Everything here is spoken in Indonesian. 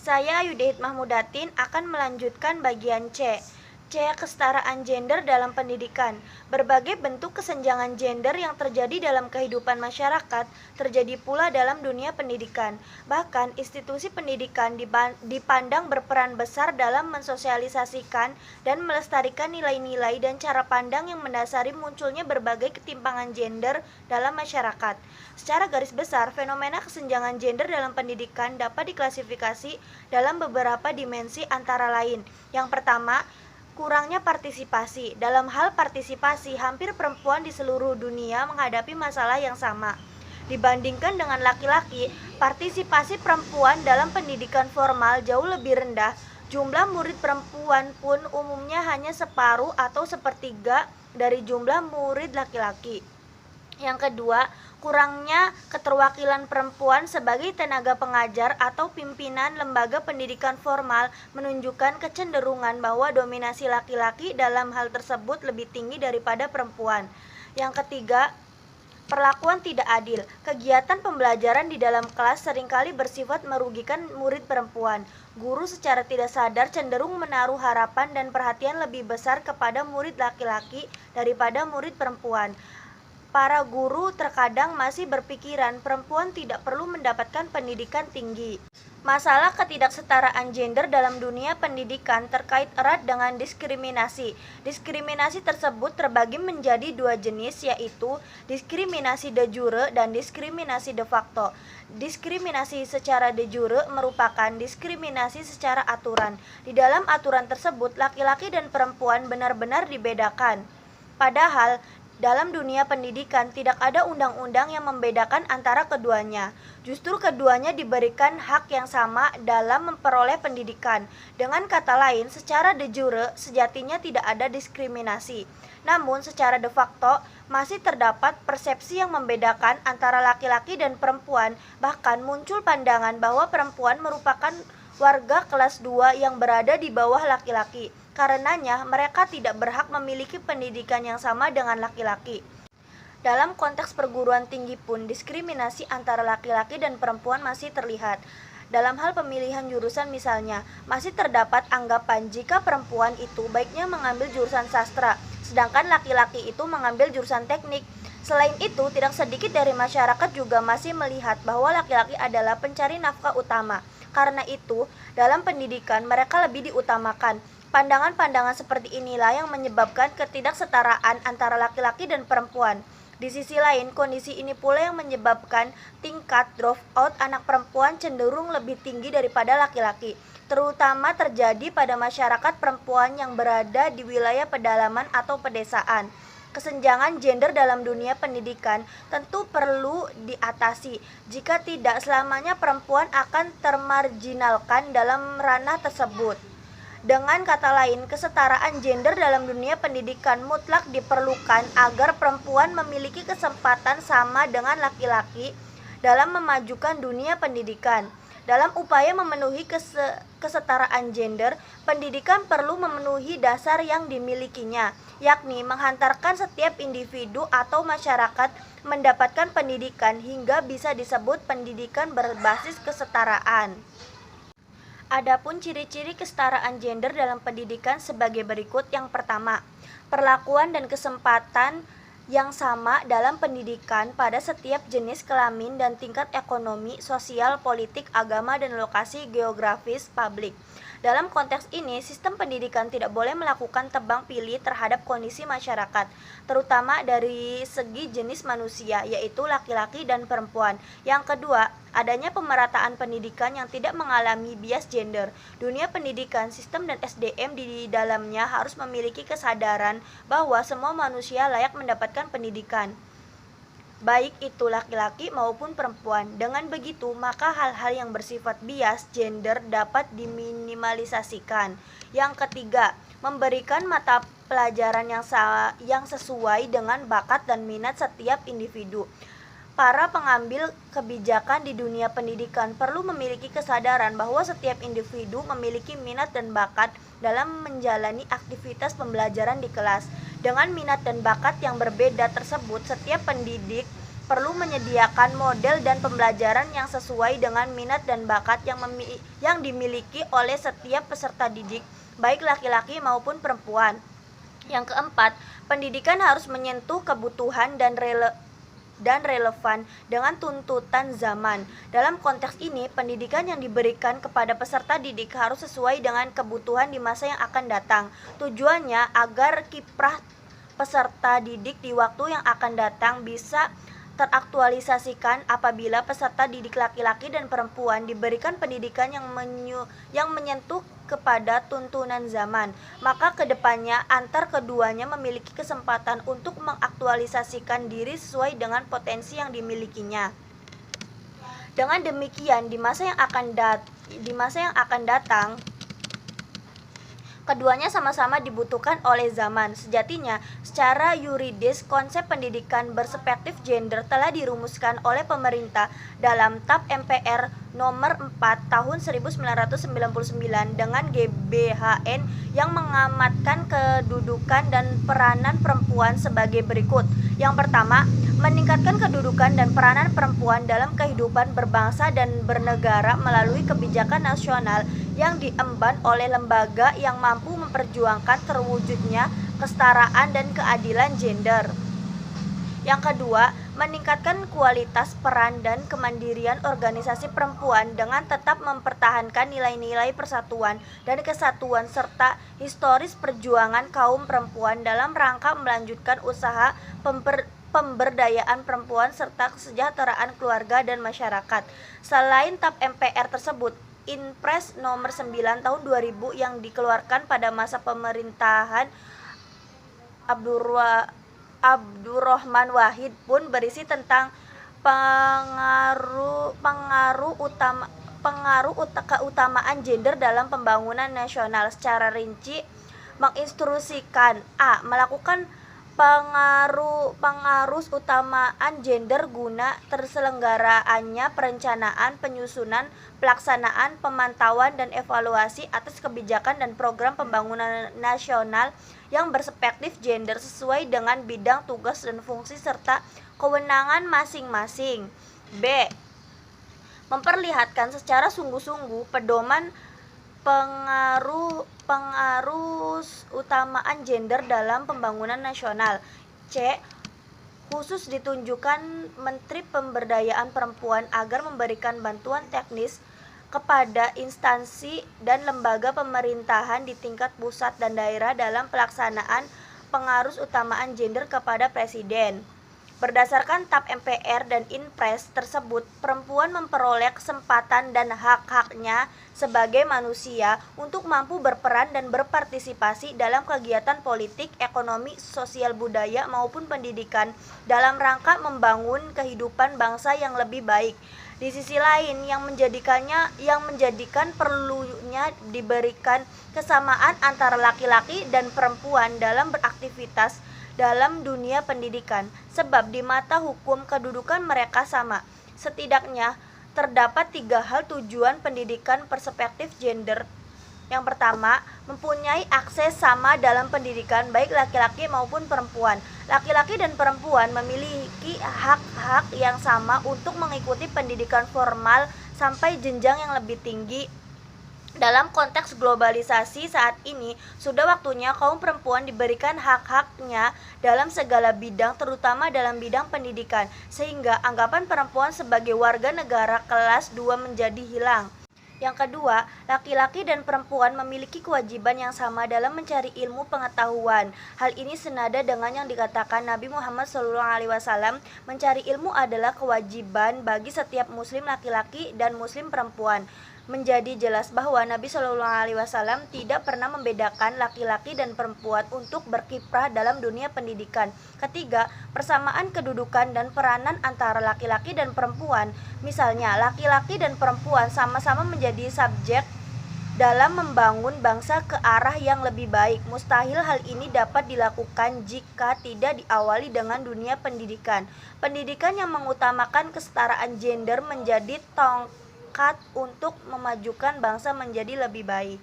Saya Yudhit Mahmudatin akan melanjutkan bagian C. Kesetaraan gender dalam pendidikan. Berbagai bentuk kesenjangan gender yang terjadi dalam kehidupan masyarakat terjadi pula dalam dunia pendidikan. Bahkan institusi pendidikan dipandang berperan besar dalam mensosialisasikan dan melestarikan nilai-nilai dan cara pandang yang mendasari munculnya berbagai ketimpangan gender dalam masyarakat. Secara garis besar, fenomena kesenjangan gender dalam pendidikan dapat diklasifikasi dalam beberapa dimensi antara lain. Yang pertama, kurangnya partisipasi. Dalam hal partisipasi, hampir perempuan di seluruh dunia menghadapi masalah yang sama. Dibandingkan dengan laki-laki, partisipasi perempuan dalam pendidikan formal jauh lebih rendah. Jumlah murid perempuan pun umumnya hanya separuh atau sepertiga dari jumlah murid laki-laki. Yang kedua, kurangnya keterwakilan perempuan sebagai tenaga pengajar atau pimpinan lembaga pendidikan formal menunjukkan kecenderungan bahwa dominasi laki-laki dalam hal tersebut lebih tinggi daripada perempuan. Yang ketiga, perlakuan tidak adil. Kegiatan pembelajaran di dalam kelas seringkali bersifat merugikan murid perempuan. Guru secara tidak sadar cenderung menaruh harapan dan perhatian lebih besar kepada murid laki-laki daripada murid perempuan. Para guru terkadang masih berpikiran perempuan tidak perlu mendapatkan pendidikan tinggi. Masalah ketidaksetaraan gender dalam dunia pendidikan terkait erat dengan diskriminasi. Diskriminasi tersebut terbagi menjadi dua jenis, yaitu diskriminasi de jure dan diskriminasi de facto. Diskriminasi secara de jure merupakan diskriminasi secara aturan. Di dalam aturan tersebut, laki-laki dan perempuan benar-benar dibedakan. Padahal dalam dunia pendidikan tidak ada undang-undang yang membedakan antara keduanya. Justru keduanya diberikan hak yang sama dalam memperoleh pendidikan. Dengan kata lain, secara de jure sejatinya tidak ada diskriminasi. Namun secara de facto masih terdapat persepsi yang membedakan antara laki-laki dan perempuan. Bahkan muncul pandangan bahwa perempuan merupakan warga kelas 2 yang berada di bawah laki-laki. Karenanya, mereka tidak berhak memiliki pendidikan yang sama dengan laki-laki. Dalam konteks perguruan tinggi pun, diskriminasi antara laki-laki dan perempuan masih terlihat. Dalam hal pemilihan jurusan misalnya, masih terdapat anggapan jika perempuan itu baiknya mengambil jurusan sastra, sedangkan laki-laki itu mengambil jurusan teknik. Selain itu, tidak sedikit dari masyarakat juga masih melihat bahwa laki-laki adalah pencari nafkah utama. Karena itu, dalam pendidikan mereka lebih diutamakan. Pandangan-pandangan seperti inilah yang menyebabkan ketidaksetaraan antara laki-laki dan perempuan. Di sisi lain, kondisi ini pula yang menyebabkan tingkat dropout anak perempuan cenderung lebih tinggi daripada laki-laki, terutama terjadi pada masyarakat perempuan yang berada di wilayah pedalaman atau pedesaan. Kesenjangan gender dalam dunia pendidikan tentu perlu diatasi. Jika tidak, selamanya perempuan akan termarginalkan dalam ranah tersebut. Dengan kata lain, kesetaraan gender dalam dunia pendidikan mutlak diperlukan agar perempuan memiliki kesempatan sama dengan laki-laki dalam memajukan dunia pendidikan. Dalam upaya memenuhi kesetaraan gender, pendidikan perlu memenuhi dasar yang dimilikinya, yakni menghantarkan setiap individu atau masyarakat mendapatkan pendidikan hingga bisa disebut pendidikan berbasis kesetaraan. Adapun ciri-ciri kesetaraan gender dalam pendidikan sebagai berikut. Yang pertama, perlakuan dan kesempatan yang sama dalam pendidikan pada setiap jenis kelamin dan tingkat ekonomi, sosial, politik, agama, dan lokasi geografis publik. Dalam konteks ini, sistem pendidikan tidak boleh melakukan tebang pilih terhadap kondisi masyarakat, terutama dari segi jenis manusia, yaitu laki-laki dan perempuan. Yang kedua, adanya pemerataan pendidikan yang tidak mengalami bias gender. Dunia pendidikan, sistem dan SDM di dalamnya harus memiliki kesadaran bahwa semua manusia layak mendapatkan pendidikan, baik itu laki-laki maupun perempuan. Dengan begitu, maka hal-hal yang bersifat bias gender dapat diminimalisasikan. Yang ketiga, memberikan mata pelajaran yang sesuai dengan bakat dan minat setiap individu. Para pengambil kebijakan di dunia pendidikan perlu memiliki kesadaran bahwa setiap individu memiliki minat dan bakat dalam menjalani aktivitas pembelajaran di kelas. Dengan minat dan bakat yang berbeda tersebut, setiap pendidik perlu menyediakan model dan pembelajaran yang sesuai dengan minat dan bakat yang dimiliki oleh setiap peserta didik, baik laki-laki maupun perempuan. Yang keempat, pendidikan harus menyentuh kebutuhan dan relevan dengan tuntutan zaman. Dalam konteks ini, pendidikan yang diberikan kepada peserta didik harus sesuai dengan kebutuhan di masa yang akan datang. Tujuannya agar kiprah peserta didik di waktu yang akan datang bisa teraktualisasikan apabila peserta didik laki-laki dan perempuan diberikan pendidikan yang menyentuh kepada tuntunan zaman, maka kedepannya antar keduanya memiliki kesempatan untuk mengaktualisasikan diri sesuai dengan potensi yang dimilikinya. Dengan demikian, di masa yang akan datang, keduanya sama-sama dibutuhkan oleh zaman. Sejatinya, secara yuridis, konsep pendidikan berperspektif gender telah dirumuskan oleh pemerintah dalam TAP MPR nomor 4 tahun 1999 dengan GBHN yang mengamatkan kedudukan dan peranan perempuan sebagai berikut. Yang pertama, meningkatkan kedudukan dan peranan perempuan dalam kehidupan berbangsa dan bernegara melalui kebijakan nasional yang diemban oleh lembaga yang mampu memperjuangkan terwujudnya kesetaraan dan keadilan gender. Yang kedua, meningkatkan kualitas peran dan kemandirian organisasi perempuan dengan tetap mempertahankan nilai-nilai persatuan dan kesatuan serta historis perjuangan kaum perempuan dalam rangka melanjutkan usaha pemberdayaan perempuan serta kesejahteraan keluarga dan masyarakat. Selain TAP MPR tersebut, Inpres nomor 9 tahun 2000 yang dikeluarkan pada masa pemerintahan Abdurrahman Wahid pun berisi tentang keutamaan gender dalam pembangunan nasional. Secara rinci menginstruksikan melakukan pengaruh utamaan gender guna terselenggaraannya perencanaan, penyusunan, pelaksanaan, pemantauan dan evaluasi atas kebijakan dan program pembangunan nasional yang berperspektif gender sesuai dengan bidang tugas dan fungsi serta kewenangan masing-masing. B. Memperlihatkan secara sungguh-sungguh pedoman pengaruh utamaan gender dalam pembangunan nasional. C. Khusus ditunjukkan Menteri Pemberdayaan Perempuan agar memberikan bantuan teknis kepada instansi dan lembaga pemerintahan di tingkat pusat dan daerah dalam pelaksanaan pengaruh utamaan gender kepada Presiden. Berdasarkan TAP MPR dan Inpres tersebut, perempuan memperoleh kesempatan dan hak-haknya sebagai manusia untuk mampu berperan dan berpartisipasi dalam kegiatan politik, ekonomi, sosial budaya maupun pendidikan dalam rangka membangun kehidupan bangsa yang lebih baik. Di sisi lain, yang menjadikan perlunya diberikan kesamaan antara laki-laki dan perempuan dalam beraktivitas dalam dunia pendidikan, sebab di mata hukum kedudukan mereka sama. Setidaknya terdapat 3 hal tujuan pendidikan perspektif gender. Yang pertama, mempunyai akses sama dalam pendidikan baik laki-laki maupun perempuan. Laki-laki dan perempuan memiliki hak-hak yang sama untuk mengikuti pendidikan formal sampai jenjang yang lebih tinggi. Dalam konteks globalisasi saat ini, sudah waktunya kaum perempuan diberikan hak-haknya dalam segala bidang, terutama dalam bidang pendidikan, sehingga anggapan perempuan sebagai warga negara kelas 2 menjadi hilang. Yang kedua, laki-laki dan perempuan memiliki kewajiban yang sama dalam mencari ilmu pengetahuan. Hal ini senada dengan yang dikatakan Nabi Muhammad SAW, mencari ilmu adalah kewajiban bagi setiap muslim laki-laki dan muslim perempuan. Menjadi jelas bahwa Nabi SAW tidak pernah membedakan laki-laki dan perempuan untuk berkiprah dalam dunia pendidikan. Ketiga, persamaan kedudukan dan peranan antara laki-laki dan perempuan. Misalnya, laki-laki dan perempuan sama-sama menjadi subjek dalam membangun bangsa ke arah yang lebih baik. Mustahil hal ini dapat dilakukan jika tidak diawali dengan dunia pendidikan. Pendidikan yang mengutamakan kesetaraan gender menjadi tongkat untuk memajukan bangsa menjadi lebih baik.